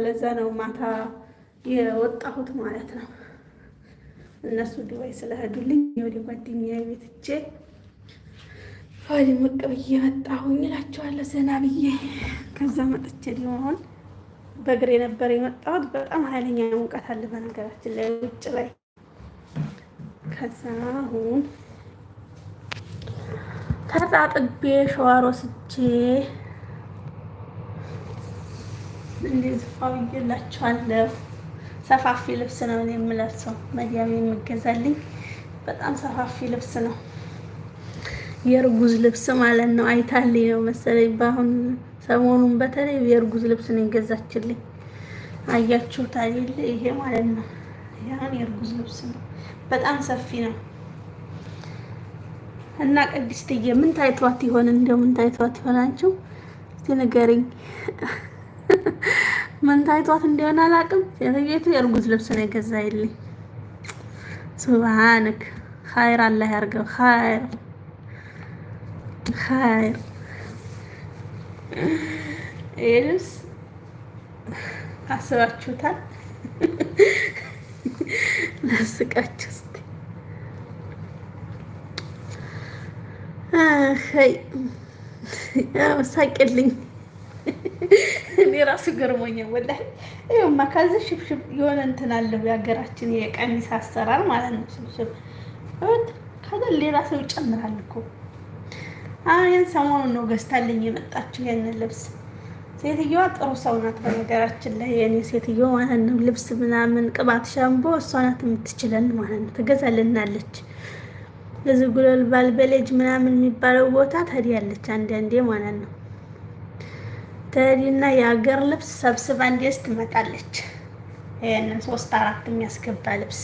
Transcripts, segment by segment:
ለዛ ነው ማታ የወጣሁት ማለት ነው። እነሱ ዱባይ ስለሄዱልኝ ወደ ጓደኛዬ ቤት ሂጄ ፋሊ ሞቅ ብዬ መጣሁኝ እላቸዋለሁ፣ ዘና ብዬ። ከዛ መጥቼ ሊሆን በእግሬ ነበር የመጣሁት። በጣም ኃይለኛ ሙቀት አለ በነገራችን ላይ ውጭ ላይ። ከዛ አሁን ተጣጥቤ ሸዋር ወስጄ እንደዚህ ፋው ብዬላችኋለሁ። ሰፋፊ ልብስ ነው የምለብሰው፣ መዲያም የምገዛልኝ በጣም ሰፋፊ ልብስ ነው፣ የእርጉዝ ልብስ ማለት ነው። አይታልኝ ነው መሰለኝ በአሁን ሰሞኑን በተለይ የእርጉዝ ልብስ ነው የገዛችልኝ። አያችሁት አይደል? ይሄ ማለት ነው ያን የእርጉዝ ልብስ ነው፣ በጣም ሰፊ ነው። እና ቅድስትዬ ምን ታይቷት ይሆን? እንደው ምን ታይቷት ይሆን? አንቺው እስቲ ንገሪኝ። ምን ታይቷት እንደሆነ አላውቅም። ሴትየቱ የእርጉዝ ልብስ ነው የገዛይልኝ። ሱብሃንክ ኸይር አላህ ያርገው። ኸይር ኸይር። ይሄ ልብስ አስባችሁታል? ላስቃችሁ እስቲ። ሳቅልኝ። እኔ ራሱ ገርሞኛል ወላሂ። ይኸውማ ከዚህ ሽብሽብ የሆነ እንትን አለው የሀገራችን የቀሚስ አሰራር ማለት ነው። ሽብሽብ ከዛ ሌላ ሰው ይጨምራል እኮ። አሁን ሰሞኑን ነው ገዝታልኝ የመጣችው ያንን ልብስ። ሴትዮዋ ጥሩ ሰው ናት በነገራችን ላይ፣ የኔ ሴትዮ ማለት ነው። ልብስ ምናምን ቅባት፣ ሻምቦ እሷ ናት የምትችለን ማለት ነው። ትገዛልናለች። ለዚህ ጉለል ባልበሌጅ ምናምን የሚባለው ቦታ ታዲያለች አንዳንዴ ማለት ነው። ተዲና የሀገር ልብስ ሰብስባ እንዴስ ትመጣለች። ይሄንን 3-4 የሚያስገባ ልብስ።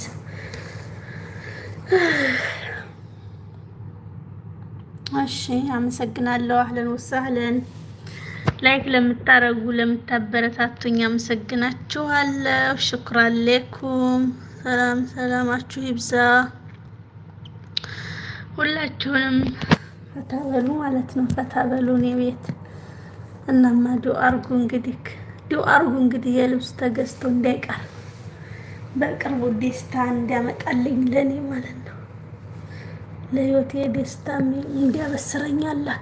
እሺ አመሰግናለሁ። አህለን ወሰህለን። ላይክ ለምታረጉ ለምታበረታቱኝ አመሰግናችኋለሁ። ሽክራን ለኩም። ሰላማችሁ ይብዛ። ሁላችሁንም ፈታ በሉ ማለት ነው። ፈታ በሉ እኔ ቤት። እናማ ዱአ አርጉ እንግዲህ የልብስ ተገዝቶ እንዳይቀር በቅርቡ ደስታ እንዲያመጣልኝ ለኔ ማለት ነው። ለህይወቴ ደስታ እንዲያበስረኝ አላህ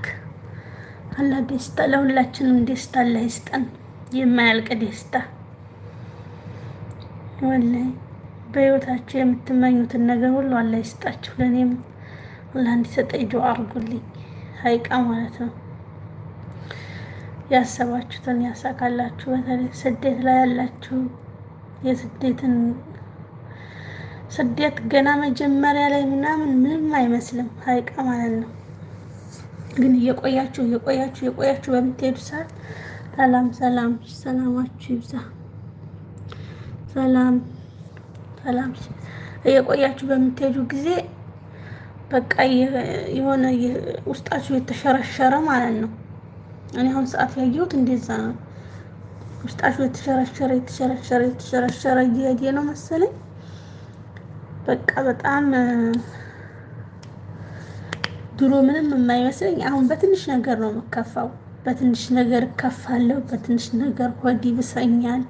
ደስታ ለሁላችንም ደስታ አላህ ይስጠን፣ የማያልቅ ደስታ። ወላሂ በህይወታችሁ የምትመኙትን ነገር ሁሉ አላህ ይስጣችሁ። ለኔም አላህ እንዲሰጠኝ ዱአ አርጉልኝ። ሀይቃ ማለት ነው። ያሰባችሁትን ያሳካላችሁ። በተለይ ስደት ላይ ያላችሁ ስደት ገና መጀመሪያ ላይ ምናምን ምንም አይመስልም ሀይቃ ማለት ነው። ግን እየቆያችሁ በምትሄዱ ሰዓት ሰላማችሁ ይብዛ። ሰላም እየቆያችሁ በምትሄዱ ጊዜ በቃ የሆነ ውስጣችሁ የተሸረሸረ ማለት ነው። እኔ አሁን ሰዓት ያየሁት እንደዛ ነው። ውስጣችሁ የተሸረሸረ እየሄደ ነው መሰለኝ። በቃ በጣም ድሮ ምንም የማይመስለኝ አሁን በትንሽ ነገር ነው የምከፋው። በትንሽ ነገር እከፋለሁ፣ በትንሽ ነገር ሆድ ይብሰኛል።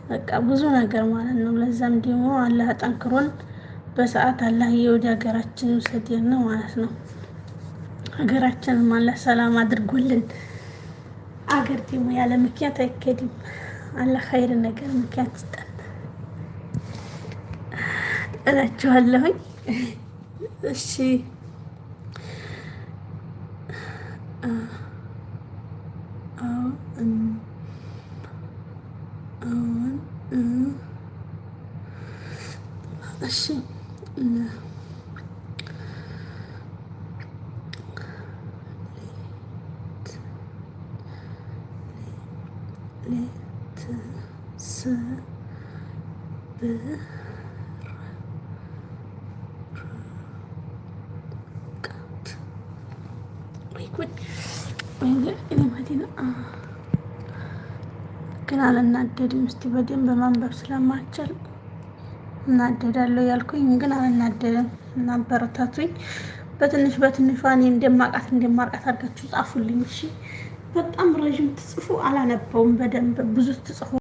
በቃ ብዙ ነገር ማለት ነው። ለዛም ደግሞ አላህ ጠንክሮን በሰዓት አላህ ወደ ሀገራችን ውሰደን ነው ማለት ነው። ሀገራችንን አላህ ሰላም አድርጎልን። አገር ደግሞ ያለ ምክንያት አይከድም። አላህ ኸይር ነገር ምክንያት ይስጠን እላችኋለሁኝ። እሺ እሺ ግን አልናደድም። እስቲ በደንብ በማንበብ ስለማልችል እናደዳለሁ ያልኩኝ፣ ግን አልናደድም። እና አበረታቱኝ። በትንሿ እኔ እንደማውቃት አድርጋችሁ ጻፉልኝ። እሺ በጣም ረዥም ትጽፉ አላነበውም። በደንብ ብዙ ትጽፉ